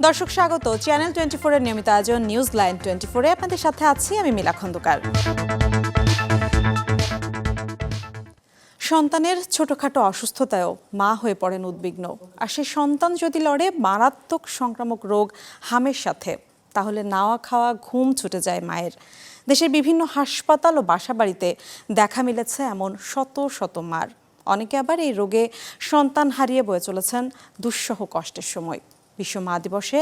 দর্শক স্বাগত চ্যানেল 24 এর নিয়মিত আয়োজন নিউজ লাইন 24 এ আপনাদের সাথে আছি আমি মিলা খন্দকার। সন্তানের ছোটখাটো অসুস্থতায়ও মা হয়ে পড়েন উদ্বিগ্ন। আর সেই সন্তান যদি লড়ে মারাত্মক সংক্রামক রোগ হামের সাথে, তাহলে নাওয়া খাওয়া ঘুম ছুটে যায় মায়ের। দেশের বিভিন্ন হাসপাতাল ও বাসাবাড়িতে দেখা মিলেছে এমন শত শত মার। অনেকে আবার এই রোগে সন্তান হারিয়ে বয়ে চলেছেন দুঃসহ কষ্টের সময়। বিশ্ব মা দিবসে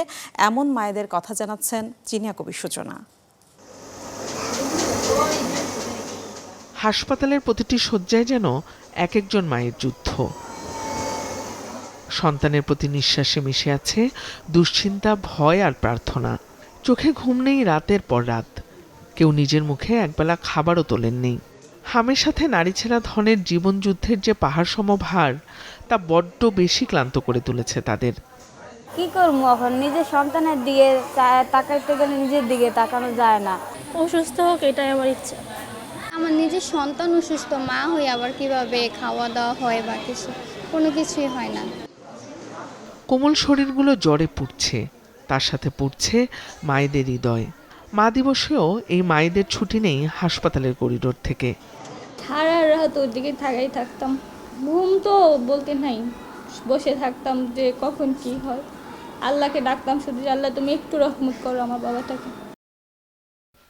এমন মায়েদের কথা জানাচ্ছেন জিনিয়া কবি সূচনা। হাসপাতালের প্রতিটি শয্যায় যেন এক একজন মায়ের যুদ্ধ। সন্তানের প্রতি নিঃশ্বাসে মিশে আছে দুশ্চিন্তা, ভয় আর প্রার্থনা। চোখে ঘুম নেই রাতের পর রাত। কেউ নিজের মুখে একবেলা খাবারও তোলেননি। হামের সাথে নারী ছেঁড়া ধনের জীবনযুদ্ধের যে পাহাড় সম ভার, তা বড্ড বেশি ক্লান্ত করে তুলেছে তাদের। কি করবো এখন, নিজের সন্তানের দিকে তাকাইতে গেলে নিজের দিকে তাকানো যায় না। অসুস্থ হোক এটাই আমার ইচ্ছা। আমার নিজের সন্তান অসুস্থ, মা হয়ে আবার কিভাবে খাওয়া দাওয়া হয় বা কোনো কিছুই হয় না। কোমল শরীরগুলো জ্বরে পুড়ছে, তার সাথে পুড়ছে মায়েদের হৃদয়। মা দিবসেও এই মায়েদের ছুটি নেই হাসপাতালের করিডোর থেকে। সারা রাত ওর দিকে থাকাই থাকতাম, ঘুম তো বলতে নাই, বসে থাকতাম যে কখন কি হয়। আল্লাহকে ডাকতাম শুধু, আল্লাহ তুমি একটু রহমত করো আমার বাবাটাকে।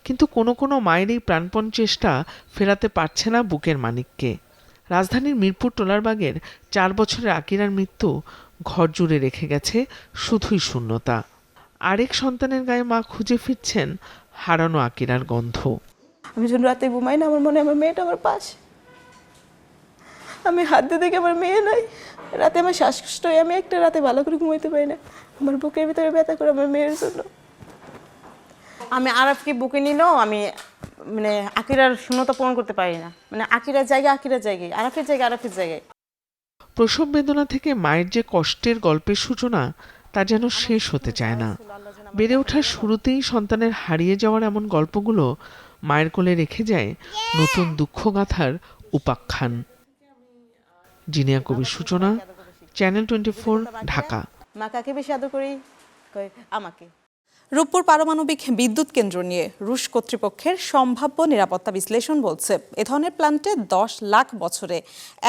কিন্তু কোনো কোনো মায়ের এই প্রাণপণ চেষ্টা ফেরাতে পারছে না বুকের মানিককে। রাজধানীর মিরপুর টোলারবাগের 4 বছরের আকিরার মৃত্যু ঘর জুড়ে রেখে গেছে শুধুই শূন্যতা। আরেক সন্তানের গায়ে মা খুঁজে ফিরছেন হারানো আকিরার গন্ধ। আমি যখন রাতে ঘুমাই না, আমার মনে হয় আমার মেয়েটা আমার পাশে। আমি হাত দিয়ে দেখি আমার মেয়ে নাই। রাতে আমার শ্বাসকষ্ট হয়ে আমি একটা রাতে ভালো করে ঘুমাইতে পারি না। আমার বুকের ভিতরে ব্যথা করে আমার মেয়ের জন্য। আমি আরাফকে বুকে নিলেও আমি আকিরার শূন্যতা পূরণ করতে পারি না। আকিরার জায়গায় আরাফের জায়গায় আরাফের জায়গায়। প্রসব বেদনা থেকে মায়ের যে কষ্টের গল্পের সূচনা, তা যেন শেষ হতে চায় না। বেড়ে ওঠার শুরুতেই সন্তানের হারিয়ে যাওয়ার এমন গল্পগুলো মায়ের কোলে রেখে যায় নতুন দুঃখগাথার উপাখ্যান। জিনিয়া কবির সূচনা, চ্যানেল 24, ঢাকা। মা কাকে বেশি আদর করি? আমাকে। রূপপুর পারমাণবিক বিদ্যুৎ কেন্দ্র নিয়ে রুশ কর্তৃপক্ষের সম্ভাব্য নিরাপত্তা বিশ্লেষণ বলছে, এ ধরনের প্ল্যান্টে 10 লাখ বছরে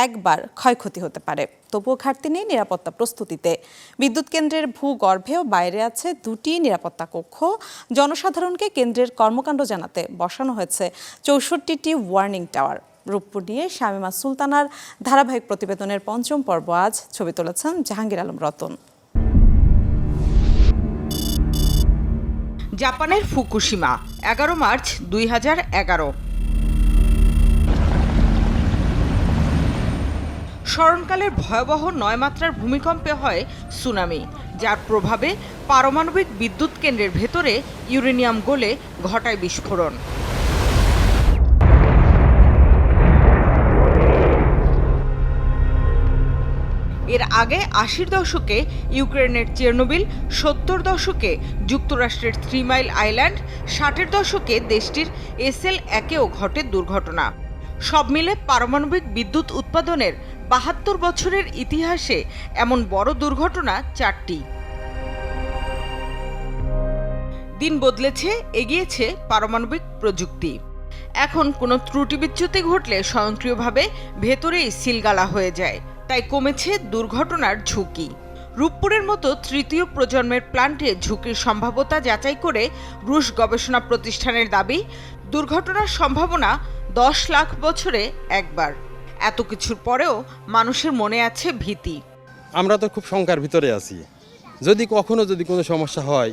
একবার ক্ষয়ক্ষতি হতে পারে। তবুও ঘাটতি নেই নিরাপত্তা প্রস্তুতিতে। বিদ্যুৎ কেন্দ্রের ভূগর্ভে ও বাইরে আছে 2টি নিরাপত্তা কক্ষ। জনসাধারণকে কেন্দ্রের কর্মকাণ্ড জানাতে বসানো হয়েছে 64টি ওয়ার্নিং টাওয়ার। রূপপুর নিয়ে শামীমা সুলতানার ধারাবাহিক প্রতিবেদনের 5ম পর্ব আজ। ছবি তুলেছেন জাহাঙ্গীর আলম রতন। জাপানের ফুকুশিমা, 11 মার্চ 2011। স্মরণকালের ভয়াবহ 9 মাত্রার ভূমিকম্পে হয় সুনামি, যার প্রভাবে পারমাণবিক বিদ্যুৎ কেন্দ্রের ভেতরে ইউরেনিয়াম গলে ঘটায় বিস্ফোরণ। এর আগে 80-র দশকে ইউক্রেনের চেরনোবিল, 70-র দশকে যুক্তরাষ্ট্রের 3 মাইল আইল্যান্ড, 60-এর দশকে দেশটির SL1-এও ঘটে দুর্ঘটনা। সব মিলে পারমাণবিক বিদ্যুৎ উৎপাদনের 72 বছরের ইতিহাসে এমন বড় দুর্ঘটনা 4টি। দিন বদলেছে, এগিয়েছে পারমাণবিক প্রযুক্তি। এখন কোনো ত্রুটি বিচ্যুতি ঘটলে স্বয়ংক্রিয়ভাবে ভেতরেই সিলগালা হয়ে যায়, তাই কমেছে দুর্ঘটনার ঝুঁকি। রূপপুরের মতো 3য় প্রজন্মের প্ল্যান্টে ঝুঁকির সম্ভাব্যতা যাচাই করে রুশ গবেষণা প্রতিষ্ঠানের দাবি, দুর্ঘটনার সম্ভাবনা 10 লাখ বছরে একবার। এত কিছুর পরেও মানুষের মনে আছে ভীতি। আমরা তো খুব শঙ্কার ভিতরে আছি। যদি কোনো সমস্যা হয়,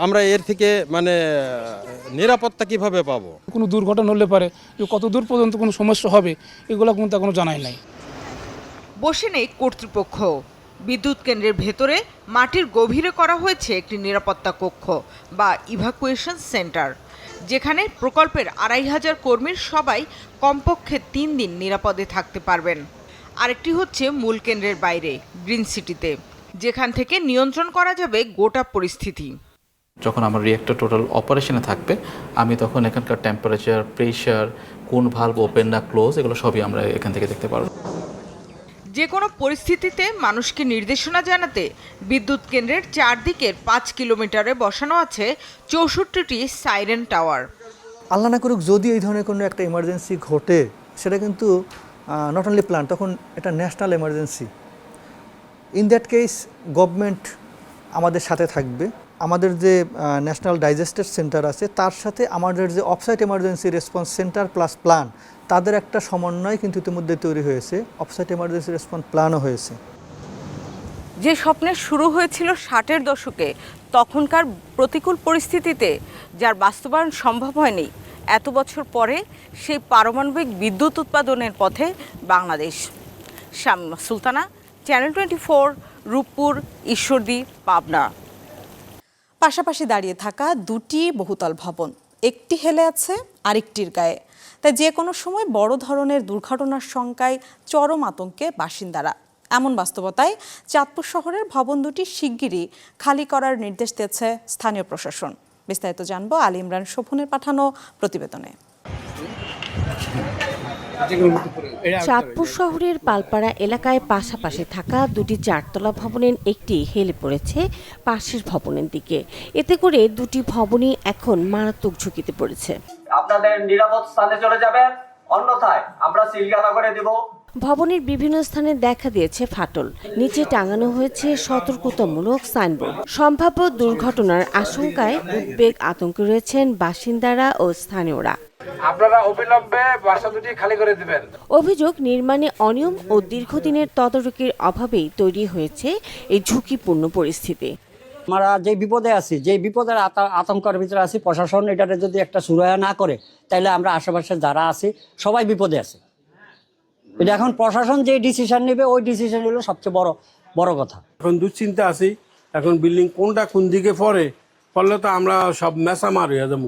আমরা এর থেকে নিরাপত্তা কিভাবে পাবো? কোনো দুর্ঘটনা হলে পারে কত দূর পর্যন্ত কোনো সমস্যা হবে, এগুলো কিন্তু এখনো জানাই নাই। বসে নেই কর্তৃপক্ষ। বিদ্যুৎ কেন্দ্রের ভেতরে মাটির গভীরে করা হয়েছে একটি নিরাপত্তা কক্ষ বা ইভাকুয়েশন সেন্টার, যেখানে প্রকল্পের 2500 কর্মীর সবাই কমপক্ষে 3 দিন নিরাপদে থাকতে পারবেন। আরেকটি হচ্ছে মূল কেন্দ্রের বাইরে গ্রিন সিটিতে, যেখান থেকে নিয়ন্ত্রণ করা যাবে গোটা পরিস্থিতি। যখন আমার রিঅ্যাক্টর টোটাল অপারেশনে থাকবে, আমি তখন এখানকার টেম্পারেচার, প্রেশার, কোন ভালভ ওপেন না ক্লোজ, এগুলো সবই আমরা এখান থেকে দেখতে পারবো। যে কোনো পরিস্থিতিতে মানুষকে নির্দেশনা জানাতে বিদ্যুৎ কেন্দ্রের চারদিকের 5 কিলোমিটারে বসানো আছে 64টি সাইরেন টাওয়ার। আল্লাহ না করুক যদি এই ধরনের কোনো একটা ইমার্জেন্সি ঘটে, সেটা কিন্তু নট অনলি প্ল্যান, তখন এটা national emergency. In that case government আমাদের সাথে থাকবে। আমাদের যে ন্যাশনাল ডাইজাস্টার সেন্টার আছে তার সাথে আমাদের যে offsite emergency response centre plus plan, তাদের একটা সমন্বয় কিন্তু ইতিমধ্যে তৈরি হয়েছে। অফসাইট এমার্জেন্সি রেসপন্স প্ল্যানও হয়েছে। যে স্বপ্নের শুরু হয়েছিল 60-এর দশকে, তখনকার প্রতিকূল পরিস্থিতিতে যার বাস্তবায়ন সম্ভব হয়নি, এত বছর পরে সেই পারমাণবিক বিদ্যুৎ উৎপাদনের পথে বাংলাদেশ। শামীমা সুলতানা, চ্যানেল 24, রূপপুর, ঈশ্বরদী, পাবনা। পাশাপাশি দাঁড়িয়ে থাকা দুটি বহুতল ভবন, একটি হেলে আছে আরেকটির গায়ে। তাই যে কোনো সময় বড় ধরনের দুর্ঘটনার শঙ্কায় চরম আতঙ্কে বাসিন্দারা। এমন বাস্তবতায় চাঁদপুর শহরের ভবন দুটি শিগগিরই খালি করার নির্দেশ দিয়েছে স্থানীয় প্রশাসন। বিস্তারিত জানবো আলী ইমরান শোভনের পাঠানো প্রতিবেদনে। চাঁদপুর শহরের পালপাড়া এলাকায় পাশাপাশি থাকা দুটি চারতলা ভবনের একটি হেলে পড়েছে পাশের ভবনের দিকে। এতে করে দুটি ভবনই এখন মারাত্মক ঝুঁকিতে পড়েছে। আপনাদের নিরাপদ স্থানে চলে যাবেন, অন্যথায় আমরা সিলগালা করে দেব। ভবনের বিভিন্ন স্থানে দেখা দিয়েছে ফাটল, নিচে টাঙানো হয়েছে সতর্কতামূলক সাইনবোর্ড। সম্ভাব্য দুর্ঘটনার আশঙ্কায় উদ্বেগ আতঙ্কে রয়েছেন বাসিন্দারা ও স্থানীয়রা। আপনারা অবিলম্বে বাসা দুটি খালি করে দিবেন। অভিযোগ, নির্মাণে অনিয়ম ও দীর্ঘদিনের তদারকির অভাবেই তৈরি হয়েছে এই ঝুঁকিপূর্ণ পরিস্থিতি। আমরা যে বিপদে আছি, যে বিপদের আতঙ্কের ভিতরে আছি, প্রশাসন এটাতে যদি একটা সুরাহা না করে, তাহলে আমরা আশেপাশে যারা আছি সবাই বিপদে আছি। এটা এখন প্রশাসন যে ডিসিশন নেবে, ওই ডিসিশন হলো সবচেয়ে বড় কথা। এখন দুশ্চিন্তা আছি, এখন বিল্ডিং কোনটা কোন দিকে পড়লে তো আমরা সব মেসামার হয়ে যাবো।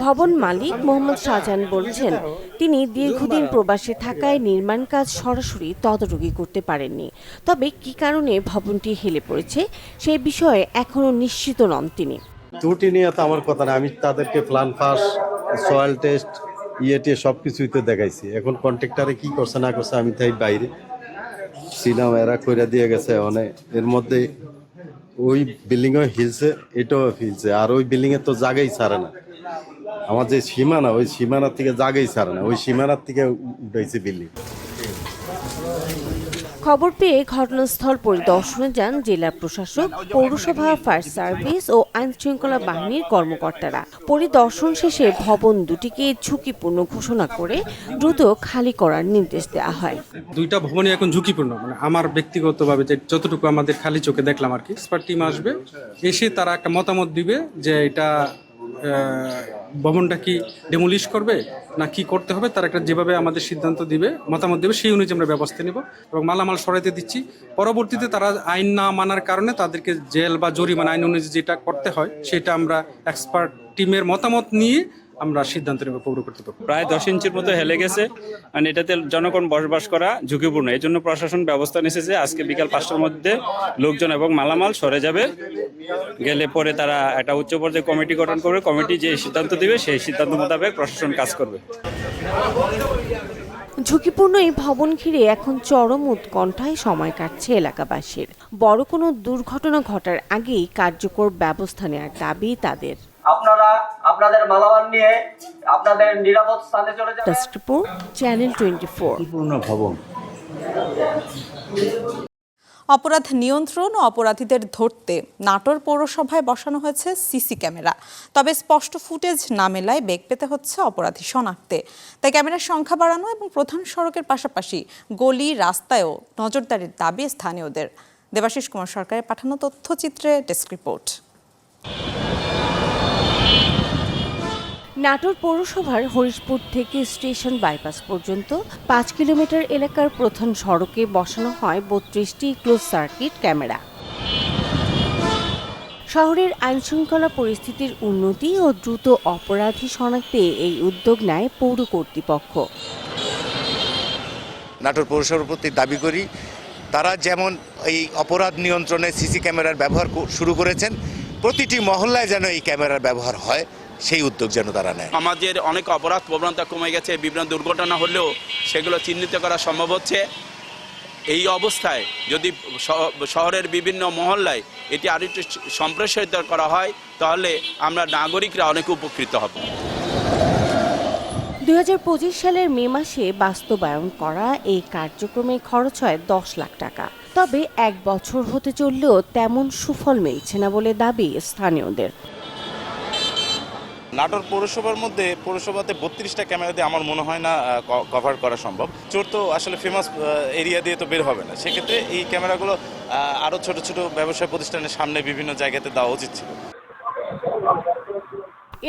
ভবন মালিক মোহাম্মদ শাহজাহান বলছেন, তিনি দীর্ঘদিন প্রবাসে থাকায় নির্মাণ কাজ সরাসরি তদারকি করতে পারেননি। তবে কি কারণে ভবনটি হেলে পড়েছে সেই বিষয়ে এখনো নিশ্চিত নন তিনি। ত্রুটি নিয়ে তো আমার কথা না, আমি তাদেরকে প্ল্যান পাস, সয়েল টেস্ট, ইয়েটে সব কিছুই তো দেখাইছি। এখন কন্ট্রাক্টরে কি করছে না করছে আমি তাই বাইরে সিনাম এরা কইরা দিয়ে গেছে। মানে এর মধ্যে ওই বিল্ডিংও হিলছে, এটাও হিলছে, আর ওই বিল্ডিং এর তো জায়গাই ছাড়ে না। আমার যে সীমানা, ওই সীমানার থেকে জায়গাই ছাড়ে না, ওই সীমানার থেকে উঠেছে বিল্ডিং। খবর পেয়ে ঘটনাস্থল পরিদর্শনে যান জেলা প্রশাসক, পৌরসভা, ফায়ার সার্ভিস ও আইনশৃঙ্খলা বাহিনীর কর্মকর্তারা। পরিদর্শন শেষে ভবন দুটিকে ঝুঁকিপূর্ণ ঘোষণা করে দ্রুত খালি করার নির্দেশ দেওয়া হয়। দুইটা ভবনই এখন ঝুঁকিপূর্ণ, মানে আমার ব্যক্তিগতভাবে যতটুকু আমাদের খালি চোখে দেখলাম আর কি। এক্সপার্ট টিম আসবে, এসে তারা একটা মতামত দিবে যে এটা ভবনটা কি ডেমোলিশ করবে না কি করতে হবে, তার একটা যেভাবে আমাদের সিদ্ধান্ত দিবে, মতামত দেবে, সেই অনুযায়ী আমরা ব্যবস্থা নেব এবং মালামাল সরাইতে দিচ্ছি। পরবর্তীতে তারা আইন না মানার কারণে তাদেরকে জেল বা জরিমানা আইন অনুযায়ী যেটা করতে হয় সেটা আমরা এক্সপার্ট টিমের মতামত নিয়ে আমরা সিদ্ধান্ত নেব পৌর কর্তৃপক্ষ। প্রায় 10 ইঞ্চির মতো হেলে গেছে, মানে এটাতে জনগণ বসবাস করা ঝুঁকিপূর্ণ। এই জন্য প্রশাসন ব্যবস্থা নিয়েছে যে আজকে বিকাল 5টার মধ্যে লোকজন এবং মালামাল সরে যাবে। গেলে পরে তারা একটা উচ্চ পর্যায়ে কমিটি গঠন করবে, কমিটি যে সিদ্ধান্ত দিবে সেই সিদ্ধান্ত মোতাবেক প্রশাসন কাজ করবে। ঝুঁকিপূর্ণ এই ভবন ঘিরে এখন চরম উৎকণ্ঠায় সময় কাটছে এলাকাবাসীর। বড় কোনো দুর্ঘটনা ঘটার আগেই কার্যকর ব্যবস্থা নেওয়ার দাবি তাদের। আপনারা আপনাদের মালামাল নিয়ে আপনাদের নিরাপদ স্থানে চলে যাবেন। Desk report, channel 24। ভবন। অপরাধ নিয়ন্ত্রণ ও অপরাধীদের ধরতে নাটোর পৌরসভায় বসানো হয়েছে সিসি ক্যামেরা। তবে স্পষ্ট ফুটেজ না মেলায় বেগ পেতে হচ্ছে অপরাধী শনাক্তে। তাই ক্যামেরার সংখ্যা বাড়ানো এবং প্রধান সড়কের পাশাপাশি গলি রাস্তায়ও নজরদারির দাবি স্থানীয়দের। দেবাশিস কুমার সরকারের পাঠানো তথ্যচিত্রে ডেস্ক রিপোর্ট। নাটোর পৌরসভার হরিশপুর থেকে স্টেশন বাইপাস পর্যন্ত 5 কিলোমিটার এলাকার প্রধান সড়কে বসানো হয় 32টি ক্লোজ সার্কিট ক্যামেরা। শহরের আইনশৃঙ্খলা পরিস্থিতির উন্নতি ও দ্রুত অপরাধী শনাক্তে এই উদ্যোগ নেয় পৌর কর্তৃপক্ষ। নাটোর পৌরসভার প্রতি দাবি করি, তারা যেমন এই অপরাধ নিয়ন্ত্রণে সিসি ক্যামেরার ব্যবহার শুরু করেছেন, প্রতিটি মহল্লায় যেন এই ক্যামেরার ব্যবহার হয় সেই উদ্যোগ যেন তারা নেয়। আমাদের অনেক অপরাধ প্রবণতা কমে গেছে, বিভিন্ন দুর্ঘটনা হলেও সেগুলো চিহ্নিত করা সম্ভব হচ্ছে। এই অবস্থায় যদি শহরের বিভিন্ন মহল্লায় এটি আরেকটু সম্প্রসারিত করা হয় তাহলে আমরা নাগরিকরা অনেক উপকৃত হব। 2025 সালের মে মাসে বাস্তবায়ন করা এই কার্যক্রমে খরচ হয় 10 লাখ টাকা। তবে 1 বছর হতে চললেও তেমন সুফল মিলছে না বলে দাবি স্থানীয়দের। নাটোর পৌরসভার মধ্যে পৌরসভাতে 32টা ক্যামেরা দিয়ে আমার মনে হয় না কভার করা সম্ভব। চোর তো আসলে ফেমাস এরিয়া দিয়ে তো বের হবে না, সেক্ষেত্রে এই ক্যামেরাগুলো আরও ছোট ছোট ব্যবসায় প্রতিষ্ঠানের সামনে বিভিন্ন জায়গাতে দেওয়া উচিত ছিল।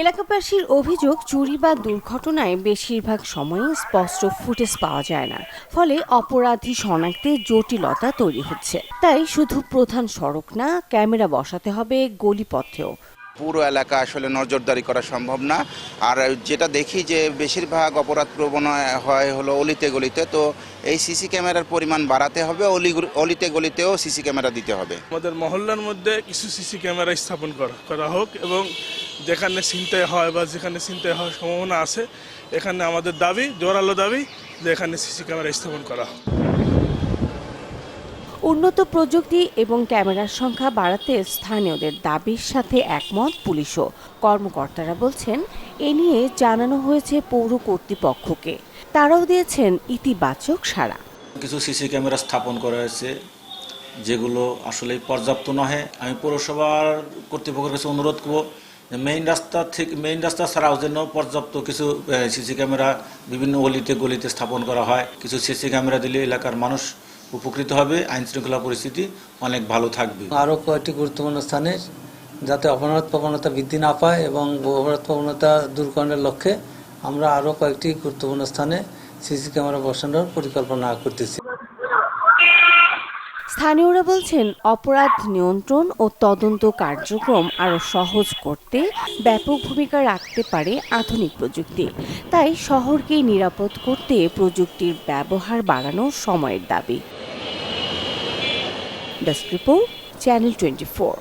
এলাকাবাসীর অভিযোগ, চুরি বা দুর্ঘটনায় বেশিরভাগ সময় স্পষ্ট ফুটেজ পাওয়া যায় না, ফলে অপরাধী শনাক্তে জটিলতা তৈরি হচ্ছে। তাই শুধু প্রধান সড়ক না, ক্যামেরা বসাতে হবে গলিপথেও। পুরো এলাকা আসলে নজরদারি করা সম্ভব না। আর যেটা দেখি যে বেশিরভাগ অপরাধ প্রবণ হয় হলো অলিতে গলিতে, তো এই সিসি ক্যামেরার পরিমাণ বাড়াতে হবে, অলিতে গলিতেও সিসি ক্যামেরা দিতে হবে। আমাদের মহল্লার মধ্যে কিছু সিসি ক্যামেরা স্থাপন করা হোক এবং যেখানে ছিনতাই হয় বা যেখানে ছিনতাই হওয়ার সম্ভাবনা আছে এখানে আমাদের দাবি, জোরালো দাবি যে এখানে সিসি ক্যামেরা স্থাপন করা হোক। উন্নত প্রযুক্তি এবং ক্যামেরার সংখ্যা বাড়াতে স্থানীয়দের দাবির সাথে একমত পুলিশও। কর্মকর্তারা বলছেন, এ নিয়ে জানানো হয়েছে পৌর কর্তৃপক্ষকে, তারাও দিয়েছেন ইতিবাচক সাড়া। কিছু সিসি ক্যামেরা স্থাপন করা হয়েছে যেগুলো আসলে পর্যাপ্ত নহে। আমি পৌরসভার কর্তৃপক্ষের কাছে অনুরোধ করব মেইন রাস্তা ছাড়াও যেন পর্যাপ্ত কিছু সিসি ক্যামেরা বিভিন্ন অলিতে গলিতে স্থাপন করা হয়। কিছু সিসি ক্যামেরা দিলে এলাকার মানুষ উপকৃত হবে, আইন শৃঙ্খলা পরিস্থিতি অনেক ভালো থাকবে। আরও কয়েকটি গুরুত্বপূর্ণ স্থানে যাতে অপরাধ প্রবণতা বৃদ্ধি না পায় এবং অপরাধ প্রবণতা দূরকরণের লক্ষ্যে আমরা আরও কয়েকটি গুরুত্বপূর্ণ স্থানে সিসি ক্যামেরা বসানোর পরিকল্পনা করতেছি। স্থানীয়রা বলছেন, অপরাধ নিয়ন্ত্রণ ও তদন্ত কার্যক্রম আরও সহজ করতে ব্যাপক ভূমিকা রাখতে পারে আধুনিক প্রযুক্তি। তাই শহরকে নিরাপদ করতে প্রযুক্তির ব্যবহার বাড়ানো সময়ের দাবি। Desk report, channel 24।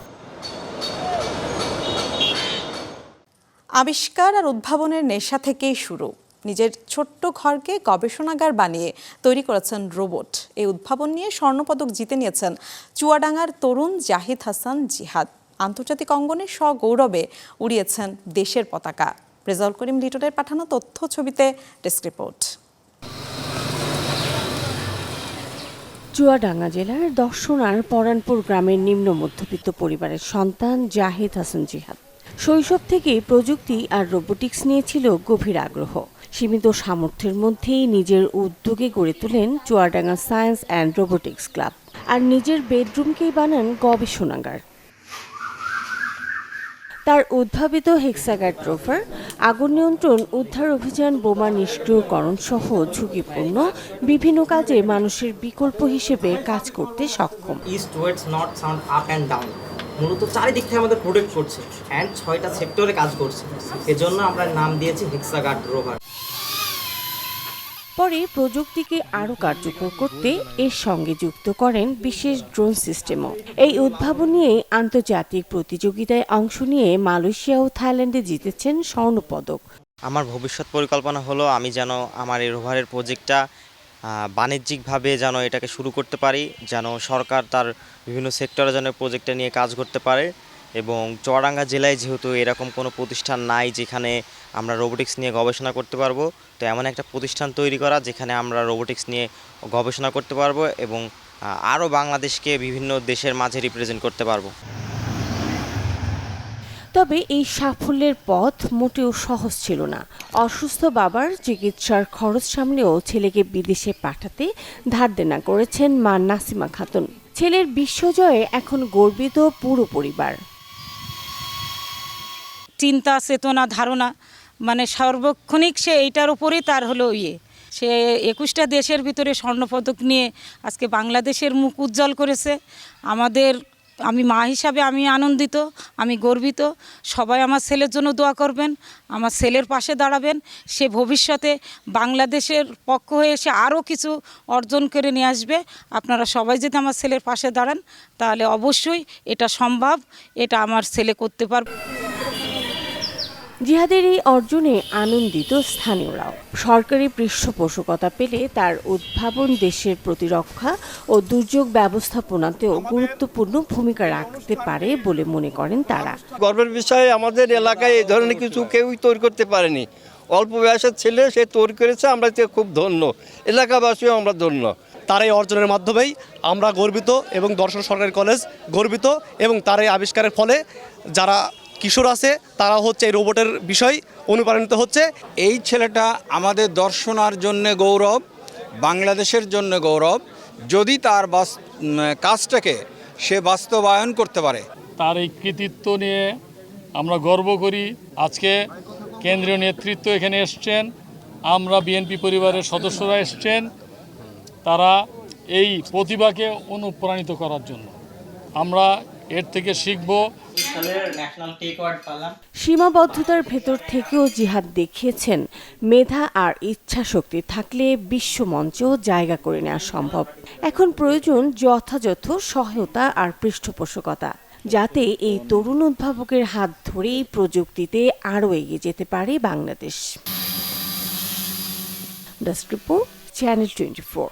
আবিষ্কার আর উদ্ভাবনের নেশা থেকেই শুরু। নিজের ছোট্ট ঘরকে গবেষণাগার বানিয়ে তৈরি করেছেন রোবট। এই উদ্ভাবন নিয়ে স্বর্ণপদক জিতে নিয়েছেন চুয়াডাঙ্গার তরুণ জাহিদ হাসান জিহাদ। আন্তর্জাতিক অঙ্গনে সগৌরবে উড়িয়েছেন দেশের পতাকা। রেজাউল করিম লিটনের পাঠানো তথ্য ছবিতে ডেস্ক রিপোর্ট। চুয়াডাঙ্গা জেলার দর্শনার পরানপুর গ্রামের নিম্ন মধ্যবিত্ত পরিবারের সন্তান জাহিদ হাসান জিহাদ। শৈশব থেকেই প্রযুক্তি আর রোবোটিক্স নিয়ে ছিল গভীর আগ্রহ। সীমিত সামর্থ্যের মধ্যেই নিজের উদ্যোগে গড়ে তোলেন Chuadanga science and robotics club, আর নিজের বেডরুমকেই বানান গবেষণাগার। তার উদ্ভাবিত হেক্সাগার্ড রোভার আগুন নিয়ন্ত্রণ, উদ্ধার অভিযান, বোমা নিষ্ক্রিয়করণ সহ ঝুঁকিপূর্ণ বিভিন্ন কাজে মানুষের বিকল্প হিসেবে কাজ করতে সক্ষম। East West north south up and down মূলত চারিদিক থেকে আমাদের প্রোটেক্ট করছে অ্যান্ড 6টা সেক্টরে কাজ করছে। এজন্য আমরা নাম দিয়েছি হেক্সাগার্ড রোভার। পরে প্রযুক্তিকে আরও কার্যকর করতে এর সঙ্গে যুক্ত করেন বিশেষ ড্রোন সিস্টেমও। এই উদ্ভাবন নিয়ে আন্তর্জাতিক প্রতিযোগিতায় অংশ নিয়ে মালয়েশিয়া ও থাইল্যান্ডে জিতেছেন স্বর্ণপদক। আমার ভবিষ্যৎ পরিকল্পনা হলো আমি যেন আমার এই রোভারের প্রজেক্টটা বাণিজ্যিকভাবে যেন এটাকে শুরু করতে পারি, যেন সরকার তার বিভিন্ন সেক্টরে যেন প্রজেক্টটা নিয়ে কাজ করতে পারে। এবং চুয়াডাঙ্গা জেলায় যেহেতু এরকম কোনো প্রতিষ্ঠান নাই যেখানে আমরা রোবোটিক্স নিয়ে গবেষণা করতে পারবো, তো এমন একটা প্রতিষ্ঠান তৈরি করা যেখানে আমরা রোবোটিক্স নিয়ে গবেষণা করতে পারবো এবং আরও বাংলাদেশকে বিভিন্ন দেশের মাঝে রিপ্রেজেন্ট করতে পারবো। তবে এই সাফল্যের পথ মোটেও সহজ ছিল না। অসুস্থ বাবার চিকিৎসার খরচ সামলেও ছেলেকে বিদেশে পাঠাতে ধার দেনা করেছেন মা নাসিমা খাতুন। ছেলের বিশ্বজয়ে এখন গর্বিত পুরো পরিবার। চিন্তা, চেতনা, ধারণা মানে সার্বক্ষণিক সে এইটার উপরেই তার হলো সে 21টা দেশের ভিতরে স্বর্ণপদক নিয়ে আজকে বাংলাদেশের মুখ উজ্জ্বল করেছে। আমি মা হিসাবে আমি আনন্দিত, আমি গর্বিত। সবাই আমার ছেলের জন্য দোয়া করবেন, আমার ছেলের পাশে দাঁড়াবেন। সে ভবিষ্যতে বাংলাদেশের পক্ষ হয়ে সে আরও কিছু অর্জন করে নিয়ে আসবে। আপনারা সবাই যদি আমার ছেলের পাশে দাঁড়ান তাহলে অবশ্যই এটা সম্ভব, এটা আমার ছেলে করতে পারবে। জিহাদের এই অর্জনে আনন্দিত স্থানীয়রাও। সরকারি পৃষ্ঠপোষকতা পেলে তার উদ্ভাবন দেশের প্রতিরক্ষা ও দুর্যোগ ব্যবস্থাপনাতেও গুরুত্বপূর্ণ ভূমিকা রাখতে পারে বলে মনে করেন তারা। গর্বের বিষয়, আমাদের এলাকায় এই ধরনের কিছু কেউই তৈরি করতে পারেনি। অল্প বয়সের ছেলে সে তৈরি করেছে, আমরা খুব ধন্য, এলাকাবাসীও আমরা ধন্য। তার এই অর্জনের মাধ্যমেই আমরা গর্বিত এবং দর্শন সরকারি কলেজ গর্বিত, এবং তার এই আবিষ্কারের ফলে যারা কিশোর আছে তারা হচ্ছে এই রোবটের বিষয় অনুপ্রাণিত হচ্ছে। এই ছেলেটা আমাদের দর্শনার জন্য গৌরব, বাংলাদেশের জন্য গৌরব, যদি তার কাজটাকে সে বাস্তবায়ন করতে পারে। তার এই কৃতিত্ব নিয়ে আমরা গর্ব করি। আজকে কেন্দ্রীয় নেতৃত্ব এখানে এসছেন, আমরা বিএনপি পরিবারের সদস্যরা এসছেন, তারা এই প্রতিভাকে অনুপ্রাণিত করার জন্য। আমরা এর থেকে শিখব। সীমাবদ্ধতার ভেতর থেকেও জিহাদ দেখিয়েছেন মেধা আর ইচ্ছা শক্তি থাকলে বিশ্ব মঞ্চেও জায়গা করে নেওয়া সম্ভব। এখন প্রয়োজন যথাযথ সহায়তা আর পৃষ্ঠপোষকতা, যাতে এই তরুণ উদ্ভাবকের হাত ধরেই প্রযুক্তিতে আরও এগিয়ে যেতে পারে বাংলাদেশ। Desk report, channel 24।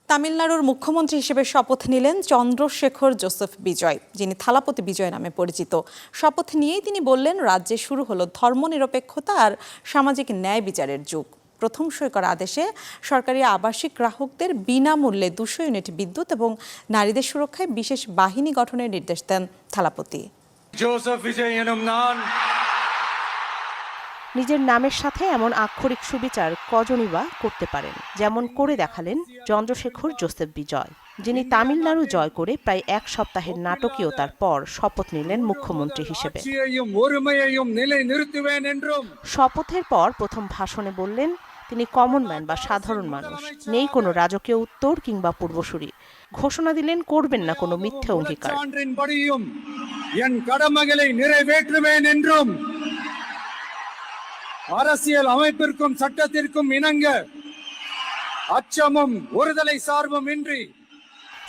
তামিলনাড়ুর মুখ্যমন্ত্রী হিসেবে শপথ নিলেন চন্দ্রশেখর জোসেফ বিজয়, যিনি থালাপতি বিজয় নামে পরিচিত। শপথ নিয়েই তিনি বললেন, রাজ্যে শুরু হলো ধর্মনিরপেক্ষতা আর সামাজিক ন্যায় বিচারের যুগ। প্রথম সই করা আদেশে সরকারি আবাসিক গ্রাহকদের বিনামূল্যে 200 ইউনিট বিদ্যুৎ এবং নারীদের সুরক্ষায় বিশেষ বাহিনী গঠনের নির্দেশ দেন থালাপতি। নিজের নামের সাথে এমন আক্ষরিক সুবিচার কজনই বা করতে পারেন, যেমন করে দেখালেন চন্দ্রশেখর জোসেফ বিজয়, যিনি তামিলনাড়ু জয় করে প্রায় এক সপ্তাহের নাটকীয়তার পর শপথ নিলেন মুখ্যমন্ত্রী হিসেবে। শপথের পর প্রথম ভাষণে বললেন, তিনি কমন ম্যান বা সাধারণ মানুষ, নেই কোনো রাজকীয় উত্তর কিংবা পূর্বসূরি। ঘোষণা দিলেন করবেন না কোনো মিথ্যে অঙ্গীকার। அரசியல் அமைப்பிற்கும் சட்டத்திற்கும் இணங்க அச்சமும் ஒருதலை சார்பும் இன்றி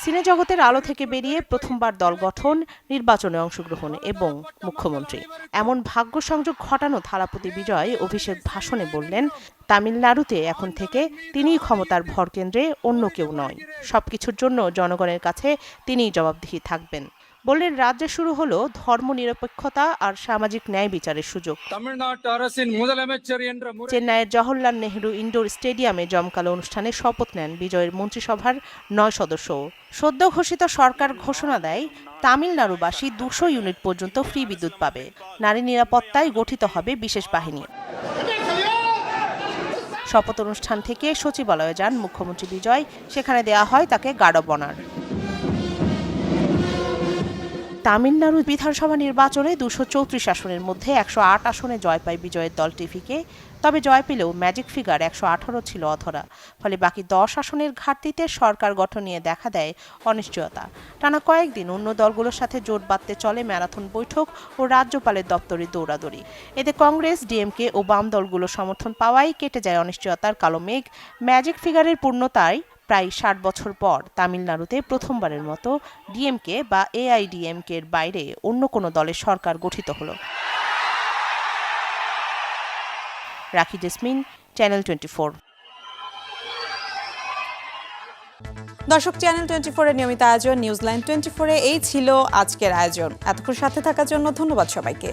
সিনে জগতের আলো থেকে বেরিয়ে প্রথমবার দল গঠন, নির্বাচনে অংশগ্রহণ এবং মুখ্যমন্ত্রী, এমন ভাগ্য সংযোগ ঘটানো থালাপতি বিজয় অভিষেক ভাষণে বললেন, তামিলনাড়ুতে এখন থেকে তিনিই ক্ষমতার ভরকেন্দ্রে, অন্য কেউ নয়। সবকিছুর জন্য জনগণের কাছে তিনিই জবাবদিহি থাকবেন। বললেন, রাজ্যে শুরু হলো ধর্মনিরপেক্ষতা আর সামাজিক ন্যায় বিচারের সুযোগ। চেন্নাইয়ের জওহরলাল নেহরু ইনডোর স্টেডিয়ামে জমকালো অনুষ্ঠানে শপথ নেন বিজয়ের মন্ত্রিসভার 9 সদস্য। সদ্য ঘোষিত সরকার ঘোষণা দেয়, তামিলনাড়ুবাসী 200 ইউনিট পর্যন্ত ফ্রি বিদ্যুৎ পাবে। নারী নিরাপত্তায় গঠিত হবে বিশেষ বাহিনী। শপথ অনুষ্ঠান থেকে সচিবালয়ে যান মুখ্যমন্ত্রী বিজয়, সেখানে দেয়া হয় তাকে গার্ড অব অনার। তামিলনাড়ু বিধানসভা নির্বাচনে 234 আসনের মধ্যে 108 আসনে জয় পায় বিজয়ের দল টিভিকে। তবে জয় পেলেও ম্যাজিক ফিগার 118 ছিল অধরা। ফলে বাকি 10 আসনের ঘাটতিতে সরকার গঠন নিয়ে দেখা দেয় অনিশ্চয়তা। টানা কয়েকদিন অন্য দলগুলোর সাথে জোট বাঁধতে চলে ম্যারাথন বৈঠক ও রাজ্যপালের দপ্তরে দৌড়াদৌড়ি। এতে কংগ্রেস, ডিএমকে ও বাম দলগুলোর সমর্থন পাওয়ায় কেটে যায় অনিশ্চয়তার কালো মেঘ। ম্যাজিক ফিগারের পূর্ণতায় প্রায় 60 বছর পর তামিলনাড়ুতে প্রথমবারের মতো ডিএমকে বা এআইডিএমকে এর বাইরে অন্য কোনো দলের সরকার গঠিত হলো। রাখি জেসমিন, চ্যানেল 24। দর্শক, চ্যানেল 24 এর নিয়মিত আয়োজন নিউজলাইন 24 এ এই ছিল আজকের আয়োজন। এতক্ষণ সাথে থাকার জন্য ধন্যবাদ সবাইকে।